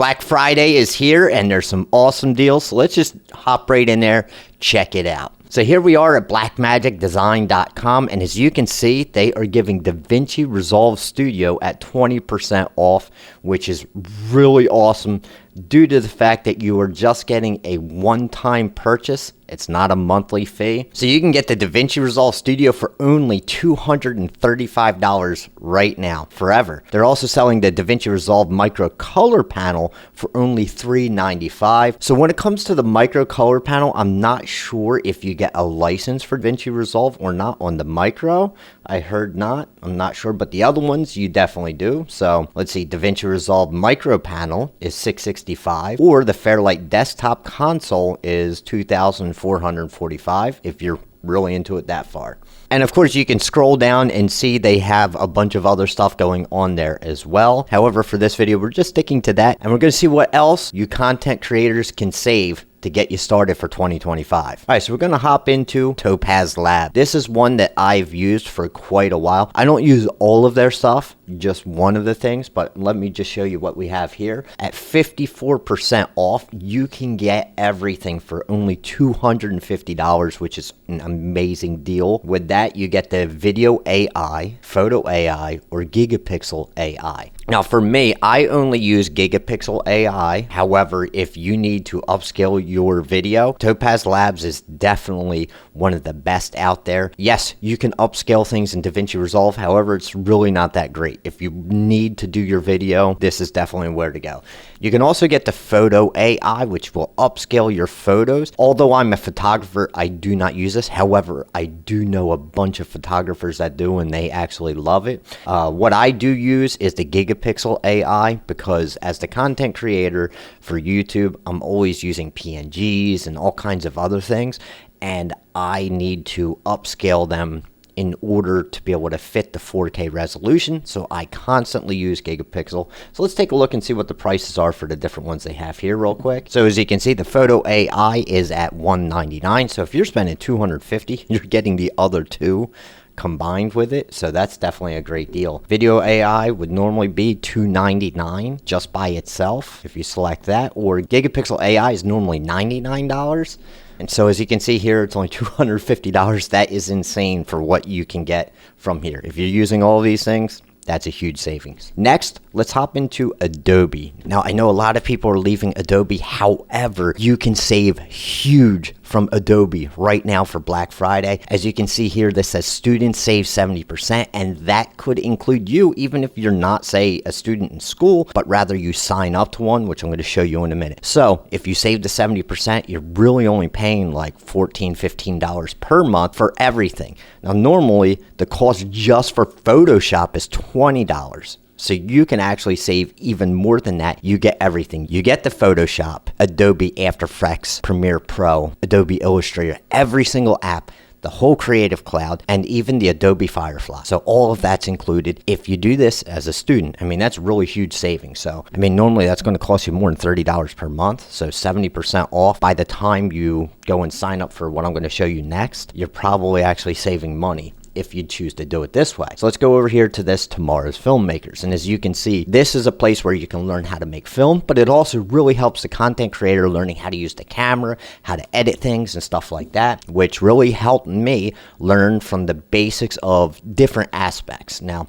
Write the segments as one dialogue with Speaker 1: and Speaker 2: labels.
Speaker 1: Black Friday is here and there's some awesome deals. So let's just hop right in there, check it out. So here we are at blackmagicdesign.com, and as you can see, they are giving DaVinci Resolve Studio at 20% off, which is really awesome due to the fact that you are just getting a one-time purchase. It's not a monthly fee. So you can get the DaVinci Resolve Studio for only $235 right now, forever. They're also selling the DaVinci Resolve Micro Color Panel for only $395. So when it comes to the Micro Color Panel, I'm not sure if you get a license for DaVinci Resolve or not on the Micro. I heard not. I'm not sure, but the other ones you definitely do. So let's see, DaVinci Resolve Micro Panel is $665, or the Fairlight Desktop Console is $2,445 if you're really into it that far. And of course, you can scroll down and see they have a bunch of other stuff going on there as well. However, for this video, we're just sticking to that, and we're going to see what else you content creators can save to get you started for 2025. All right, so we're gonna hop into Topaz Labs. This is one that I've used for quite a while. I don't use all of their stuff, just one of the things, but let me just show you what we have here. At 54% off, you can get everything for only $250, which is an amazing deal. With that, you get the Video AI, Photo AI, or Gigapixel AI. Now for me, I only use Gigapixel AI. However, if you need to upscale your video, Topaz Labs is definitely one of the best out there. Yes, you can upscale things in DaVinci Resolve. However, it's really not that great. If you need to do your video, this is definitely where to go. You can also get the Photo AI, which will upscale your photos. Although I'm a photographer, I do not use this. However, I do know a bunch of photographers that do, and they actually love it. What I do use is the Gigapixel AI, because as the content creator for YouTube, I'm always using PNGs and all kinds of other things, and I need to upscale them in order to be able to fit the 4K resolution, so I constantly use Gigapixel. So let's take a look and see what the prices are for the different ones they have here real quick. So as you can see, the Photo AI is at $199, so if you're spending $250, you're getting the other two combined with it, so that's definitely a great deal. Video AI would normally be $299 just by itself if you select that, or Gigapixel AI is normally $99. And so as you can see here, it's only $250. That is insane for what you can get from here. If you're using all of these things, that's a huge savings. Next, let's hop into Adobe. Now, I know a lot of people are leaving Adobe. However, you can save huge from Adobe right now for Black Friday. As you can see here, this says students save 70%, and that could include you, even if you're not, say, a student in school, but rather you sign up to one, which I'm going to show you in a minute. So if you save the 70%, you're really only paying like $14, $15 per month for everything. Now, normally the cost just for Photoshop is $20. So you can actually save even more than that. You get everything. You get the Photoshop, Adobe After Effects, Premiere Pro, Adobe Illustrator, every single app, the whole Creative Cloud, and even the Adobe Firefly. So all of that's included. If you do this as a student, I mean, that's really huge savings. So, I mean, normally that's going to cost you more than $30 per month. So 70% off. By the time you go and sign up for what I'm going to show you next, you're probably actually saving money if you choose to do it this way. So let's go over here to this Tomorrow's Filmmakers. And as you can see, this is a place where you can learn how to make film, but it also really helps the content creator learning how to use the camera, how to edit things and stuff like that, which really helped me learn from the basics of different aspects. Now,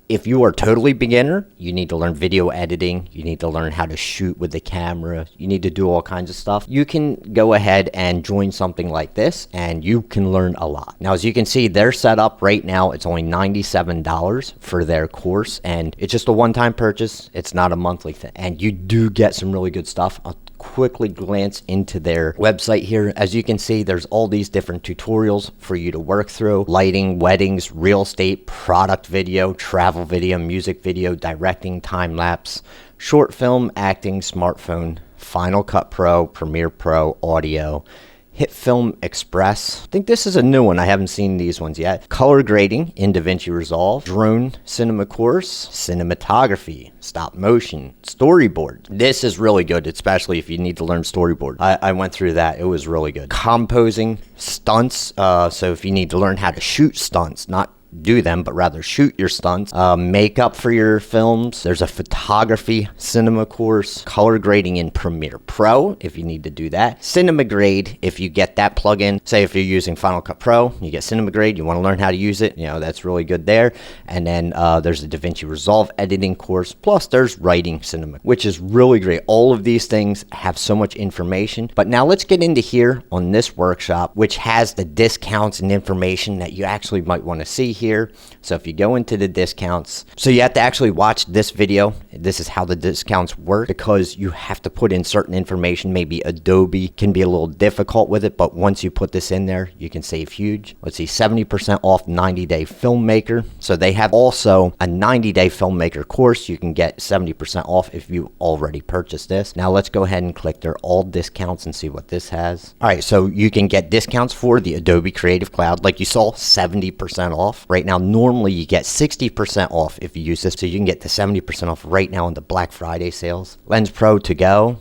Speaker 1: if you are totally beginner, you need to learn video editing, you need to learn how to shoot with the camera, you need to do all kinds of stuff. You can go ahead and join something like this and you can learn a lot. Now, as you can see, their setup right now, it's only $97 for their course, and it's just a one-time purchase. It's not a monthly thing, and you do get some really good stuff. I'll quickly glance into their website here. As you can see, there's all these different tutorials for you to work through: lighting, weddings, real estate, product video, travel video, music video, directing, time-lapse, short film, acting, smartphone, Final Cut Pro, Premiere Pro, audio, Hit Film Express. I think this is a new one. I haven't seen these ones yet. Color grading in DaVinci Resolve, drone cinema course, cinematography, stop motion, storyboard. This is really good, especially if you need to learn storyboard. I went through that. It was really good. Composing, stunts. So if you need to learn how to shoot stunts, not do them, but rather shoot your stunts, makeup for your films. There's a photography cinema course, color grading in Premiere Pro if you need to do that, cinema grade if you get that plugin. Say if you're using Final Cut Pro, you get cinema grade, you want to learn how to use it, that's really good there. And then there's a DaVinci Resolve editing course, plus there's writing cinema, which is really great. All of these things have so much information. But now let's get into here on this workshop, which has the discounts and information that you actually might want to see here. So if you go into the discounts, so you have to actually watch this video. This is how the discounts work, because you have to put in certain information. Maybe Adobe can be a little difficult with it, but once you put this in there, you can save huge. Let's see, 70% off 90-day filmmaker. So they have also a 90-day filmmaker course. You can get 70% off if you already purchased this. Now let's go ahead and click their all discounts and see what this has. All right, so you can get discounts for the Adobe Creative Cloud. Like you saw, 70% off. Right now, normally you get 60% off if you use this. So you can get the 70% off right now on the Black Friday sales. Lens Pro to go,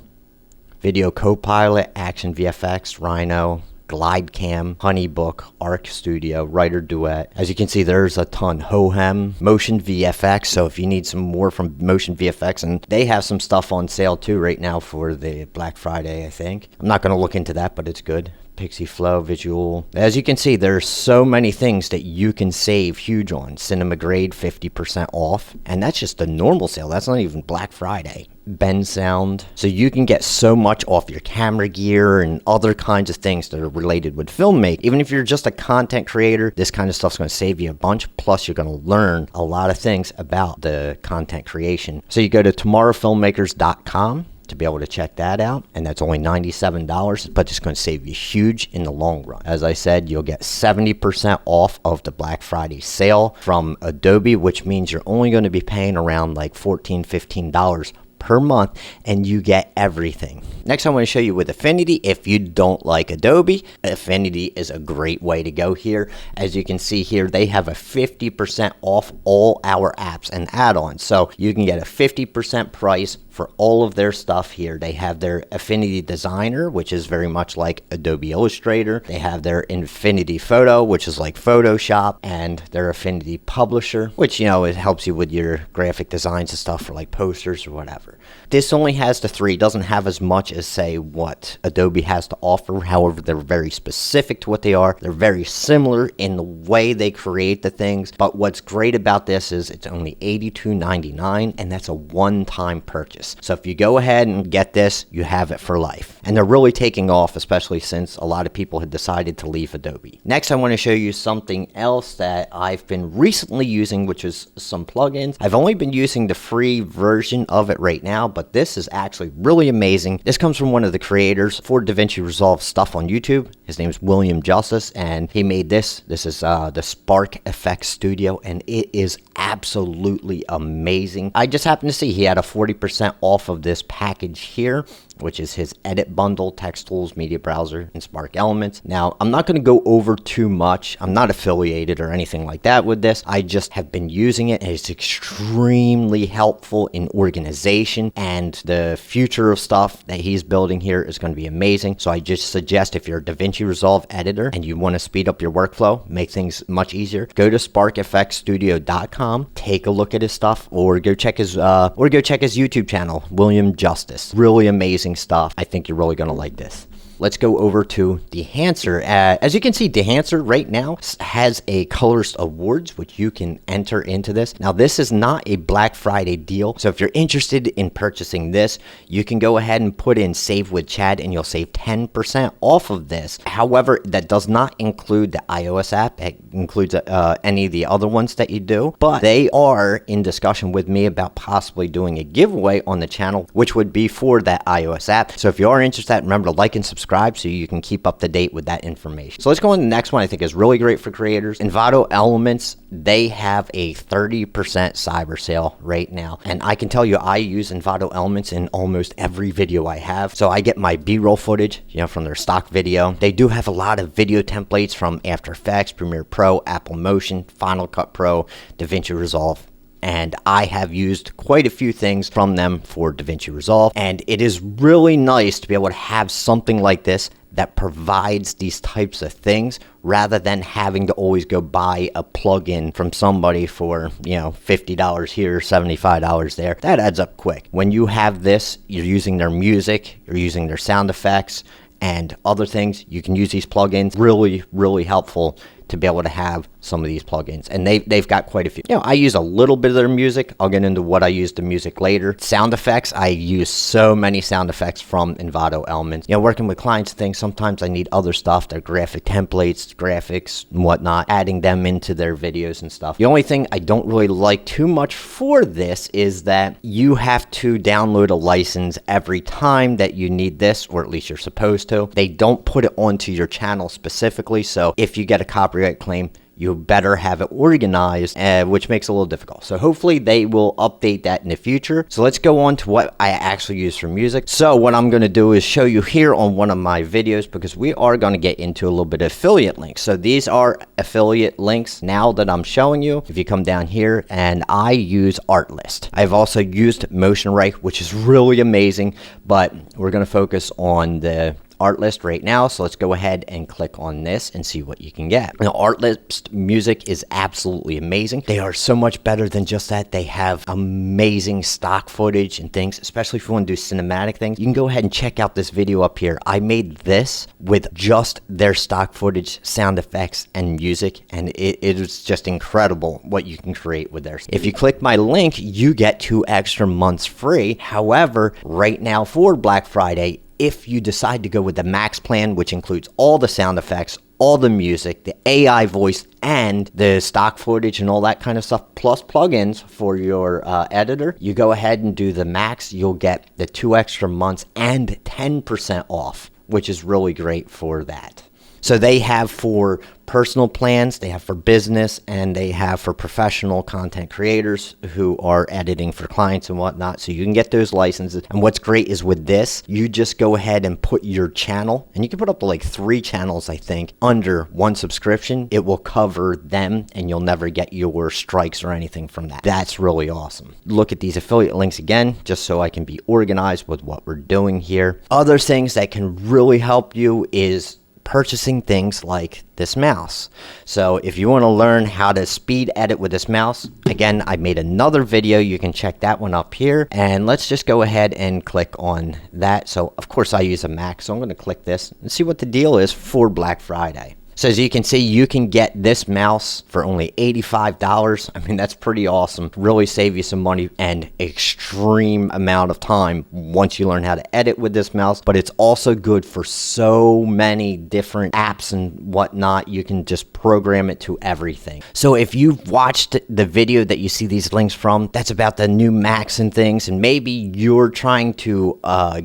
Speaker 1: Video Copilot, Action VFX, Rhino, Glide Cam, Honeybook, Arc Studio, Writer Duet. As you can see, there's a ton. Hohem, Motion VFX. So if you need some more from Motion VFX, and they have some stuff on sale too right now for the Black Friday, I think. I'm not going to look into that, but it's good. Pixie Flow, Visual. As you can see, there's so many things that you can save huge on. Cinema Grade, 50% off. And that's just the normal sale. That's not even Black Friday. Ben Sound. So you can get so much off your camera gear and other kinds of things that are related with filmmaking. Even if you're just a content creator, this kind of stuff's going to save you a bunch. Plus, you're going to learn a lot of things about the content creation. So you go to tomorrowfilmmakers.com to be able to check that out, and that's only $97, but it's going to save you huge in the long run. As I said, you'll get 70% off of the Black Friday sale from Adobe, which means you're only going to be paying around like $14, $15 per month, and you get everything. Next, I want to show you with Affinity. If you don't like Adobe, Affinity is a great way to go here. As you can see here, they have a 50% off all our apps and add-ons. So you can get a 50% price for all of their stuff here. They have their Affinity Designer, which is very much like Adobe Illustrator. They have their Infinity Photo, which is like Photoshop, and their Affinity Publisher, which, it helps you with your graphic designs and stuff for like posters or whatever. This only has the 3, doesn't have as much as, say, what Adobe has to offer. However, they're very specific to what they are. They're very similar in the way they create the things. But what's great about this is it's only $82.99, and that's a one-time purchase. So if you go ahead and get this, you have it for life. And they're really taking off, especially since a lot of people had decided to leave Adobe. Next, I want to show you something else that I've been recently using, which is some plugins. I've only been using the free version of it right now, but this is actually really amazing. This comes from one of the creators for DaVinci Resolve stuff on YouTube. His name is William Justice, and he made this. This is the Spark Effects Studio, and it is absolutely amazing. I just happened to see he had a 40% off of this package here, which is his edit bundle, text tools, media browser, and Spark Elements. Now, I'm not going to go over too much. I'm not affiliated or anything like that with this. I just have been using it, and it's extremely helpful in organization, and the future of stuff that he's building here is going to be amazing. So I just suggest, if you're a DaVinci Resolve editor and you want to speed up your workflow, make things much easier, go to sparkeffectstudio.com, take a look at his stuff, or go check his YouTube channel, William Justice. Really amazing stuff. I think you're really going to like this. Let's go over to Dehancer. As you can see, Dehancer right now has a Colorist Awards, which you can enter into this. Now, this is not a Black Friday deal, so if you're interested in purchasing this, you can go ahead and put in Save with Chad, and you'll save 10% off of this. However, that does not include the iOS app. It includes any of the other ones that you do, but they are in discussion with me about possibly doing a giveaway on the channel, which would be for that iOS app. So if you are interested, remember to like and subscribe so you can keep up to date with that information. So let's go on to the next one. I think is really great for creators. Envato Elements, they have a 30% cyber sale right now. And I can tell you, I use Envato Elements in almost every video I have. So I get my B-roll footage, from their stock video. They do have a lot of video templates from After Effects, Premiere Pro, Apple Motion, Final Cut Pro, DaVinci Resolve, and I have used quite a few things from them for DaVinci Resolve, and it is really nice to be able to have something like this that provides these types of things rather than having to always go buy a plugin from somebody for, $50 here, $75 there. That adds up quick. When you have this, you're using their music, you're using their sound effects and other things. You can use these plugins. Really, really helpful to be able to have some of these plugins, and they've got quite a few. I use a little bit of their music. I'll get into what I use the music later. Sound effects, I use so many sound effects from Envato Elements. Working with clients and things, sometimes I need other stuff, their graphic templates, graphics and whatnot, adding them into their videos and stuff. The only thing I don't really like too much for this is that you have to download a license every time that you need this, or at least you're supposed to. They don't put it onto your channel specifically, so if you get a copyright claim, you better have it organized, which makes it a little difficult. So hopefully they will update that in the future. So let's go on to what I actually use for music. So what I'm going to do is show you here on one of my videos, because we are going to get into a little bit of affiliate links. So these are affiliate links now that I'm showing you. If you come down here, and I use Artlist. I've also used MotionRay, which is really amazing, but we're going to focus on the Artlist right now. So let's go ahead and click on this and see what you can get. Now, Artlist music is absolutely amazing. They are so much better than just that. They have amazing stock footage and things, especially if you want to do cinematic things. You can go ahead and check out this video up here. I made this with just their stock footage, sound effects, and music, and it is just incredible what you can create with theirs. If you click my link, you get 2 extra months free. However, right now for Black Friday, if you decide to go with the max plan, which includes all the sound effects, all the music, the AI voice, and the stock footage and all that kind of stuff, plus plugins for your editor, you go ahead and do the max, you'll get the 2 extra months and 10% off, which is really great for that. So they have for personal plans, they have for business, and they have for professional content creators who are editing for clients and whatnot. So you can get those licenses. And what's great is with this, you just go ahead and put your channel, and you can put up to like 3 channels, I think, under one subscription. It will cover them, and you'll never get your strikes or anything from that. That's really awesome. Look at these affiliate links again, just so I can be organized with what we're doing here. Other things that can really help you is purchasing things like this mouse. So if you want to learn how to speed edit with this mouse, again, I made another video. You can check that one up here. And let's just go ahead and click on that. So of course I use a Mac, so I'm going to click this and see what the deal is for Black Friday. So as you can see, you can get this mouse for only $85. I mean, that's pretty awesome. Really save you some money and extreme amount of time once you learn how to edit with this mouse. But it's also good for so many different apps and whatnot. You can just program it to everything. So if you've watched the video that you see these links from, that's about the new Macs and things, and maybe you're trying to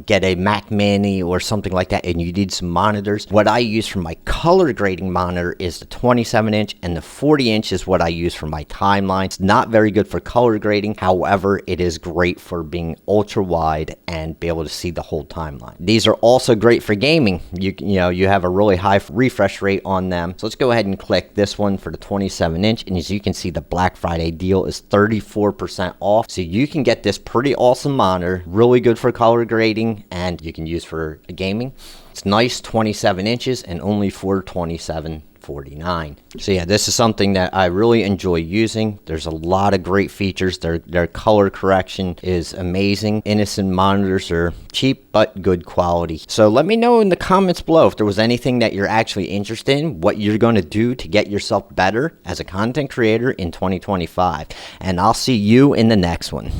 Speaker 1: get a Mac Mini or something like that, and you need some monitors. What I use for my color grading monitor is the 27-inch, and the 40-inch is what I use for my timeline. It's not very good for color grading. However, it is great for being ultra wide and be able to see the whole timeline. These are also great for gaming. You have a really high refresh rate on them. So let's go ahead and click this one for the 27-inch, and as you can see, the Black Friday deal is 34% off. So you can get this pretty awesome monitor, really good for color grading, and you can use for gaming. It's nice, 27 inches, and only for $27.49. So yeah, this is something that I really enjoy using. There's a lot of great features. Their color correction is amazing. Innocent monitors are cheap but good quality. So let me know in the comments below if there was anything that you're actually interested in, what you're going to do to get yourself better as a content creator in 2025. And I'll see you in the next one.